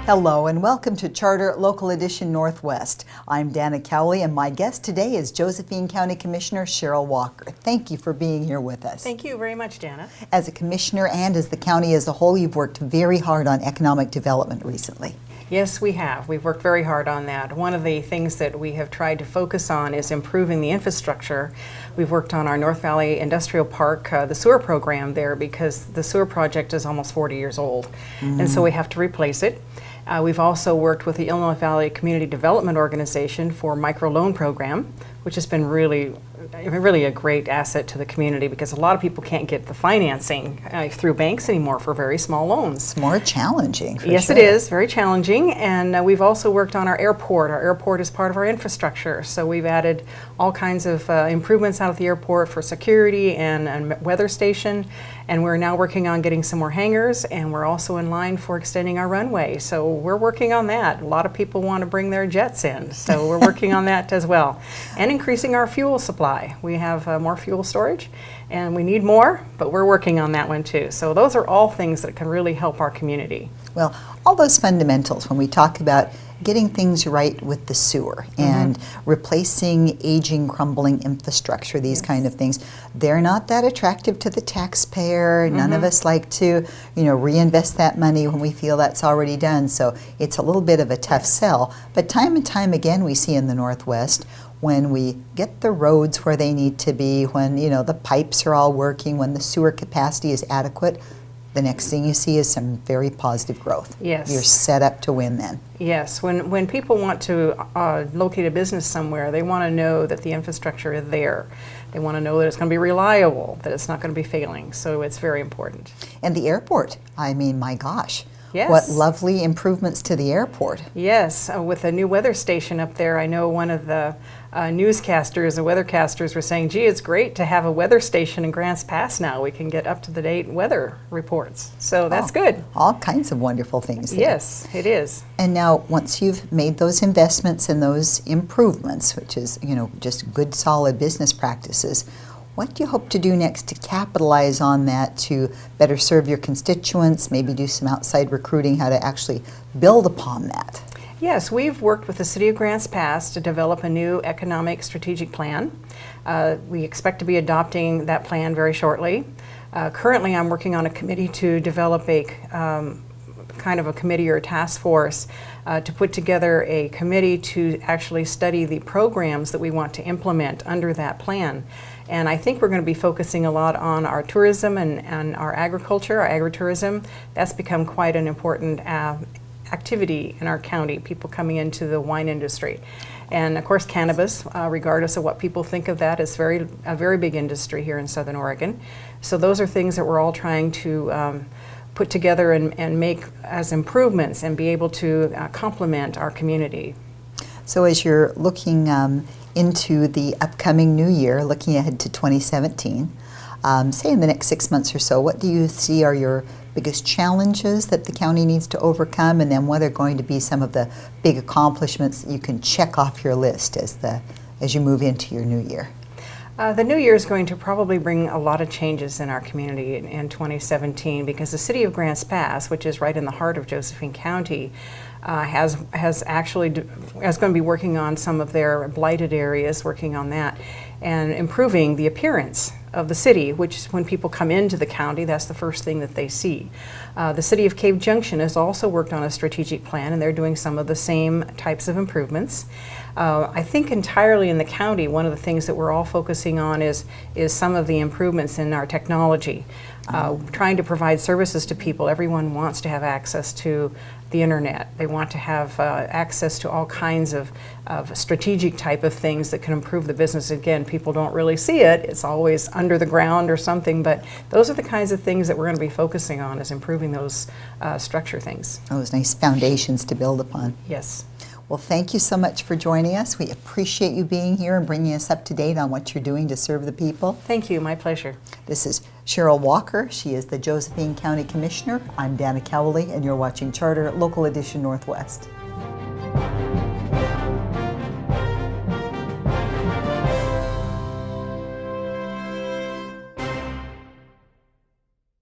Hello and welcome to Charter Local Edition Northwest. I'm Dana Cowley and my guest today is Josephine County Commissioner Cherryl Walker. Thank you for being here with us. Thank you very much, Dana. As a commissioner and as the county as a whole, you've worked very hard on economic development recently. Yes, we have. We've worked very hard on that. One of the things that we have tried to focus on is improving the infrastructure. We've worked on our North Valley Industrial Park, the sewer program there, because the sewer project is almost 40 years old, and so we have to replace it. We've also worked with the Illinois Valley Community Development Organization for microloan program, which has been really a great asset to the community because a lot of people can't get the financing through banks anymore for very small loans. It's more challenging, for Yes, sure. it is. Very challenging. And we've also worked on our airport. Our airport is part of our infrastructure. So we've added all kinds of improvements out at the airport for security and weather station. And we're now working on getting some more hangars, and we're also in line for extending our runway. So we're working on that. A lot of people want to bring their jets in, so we're working on that as well. And increasing our fuel supply. We have more fuel storage, and we need more, but we're working on that one too. So those are all things that can really help our community. Well, all those fundamentals, when we talk about getting things right with the sewer and replacing aging, crumbling infrastructure, these kind of things, they're not that attractive to the taxpayer. None of us like to, reinvest that money when we feel that's already done. So it's a little bit of a tough sell. But time and time again, we see in the Northwest, when we get the roads where they need to be, when, the pipes are all working, when the sewer capacity is adequate, the next thing you see is some very positive growth. Yes. You're set up to win then. Yes, when people want to locate a business somewhere, they want to know that the infrastructure is there. They want to know that it's going to be reliable, that it's not going to be failing. So it's very important. And the airport, I mean, my gosh. Yes. What lovely improvements to the airport. Yes, with a new weather station up there, I know one of the newscasters, the weathercasters were saying, gee, it's great to have a weather station in Grants Pass now. We can get up-to-the-date weather reports. So that's good. All kinds of wonderful things there. Yes, it is. And now, once you've made those investments and those improvements, which is, just good, solid business practices, what do you hope to do next to capitalize on that to better serve your constituents, maybe do some outside recruiting, how to actually build upon that? Yes, we've worked with the City of Grants Pass to develop a new economic strategic plan. We expect to be adopting that plan very shortly. Currently, I'm working on a committee to develop a kind of a committee or a task force to put together a committee to actually study the programs that we want to implement under that plan. And I think we're going to be focusing a lot on our tourism and our agriculture, our agritourism. That's become quite an important activity in our county, people coming into the wine industry. And of course cannabis, regardless of what people think of that, is a very big industry here in Southern Oregon. So those are things that we're all trying to put together and make as improvements and be able to complement our community. So as you're looking into the upcoming new year, looking ahead to 2017, say in the next 6 months or so, what do you see are your biggest challenges that the county needs to overcome, and then what are going to be some of the big accomplishments that you can check off your list as you move into your new year? The new year is going to probably bring a lot of changes in our community in 2017 because the City of Grants Pass, which is right in the heart of Josephine County, is going to be working on some of their blighted areas, working on that, and improving the appearance of the city, which when people come into the county, that's the first thing that they see. The City of Cave Junction has also worked on a strategic plan, and they're doing some of the same types of improvements. I think entirely in the county, one of the things that we're all focusing on is some of the improvements in our technology. Trying to provide services to people. Everyone wants to have access to the internet. They want to have access to all kinds of strategic type of things that can improve the business. Again, people don't really see it. It's always under the ground or something, but those are the kinds of things that we're going to be focusing on, is improving those structure things. Those nice foundations to build upon. Yes. Well, thank you so much for joining us. We appreciate you being here and bringing us up to date on what you're doing to serve the people. Thank you. My pleasure. This is Cherryl Walker. She is the Josephine County Commissioner. I'm Dana Cowley, and you're watching Charter Local Edition Northwest.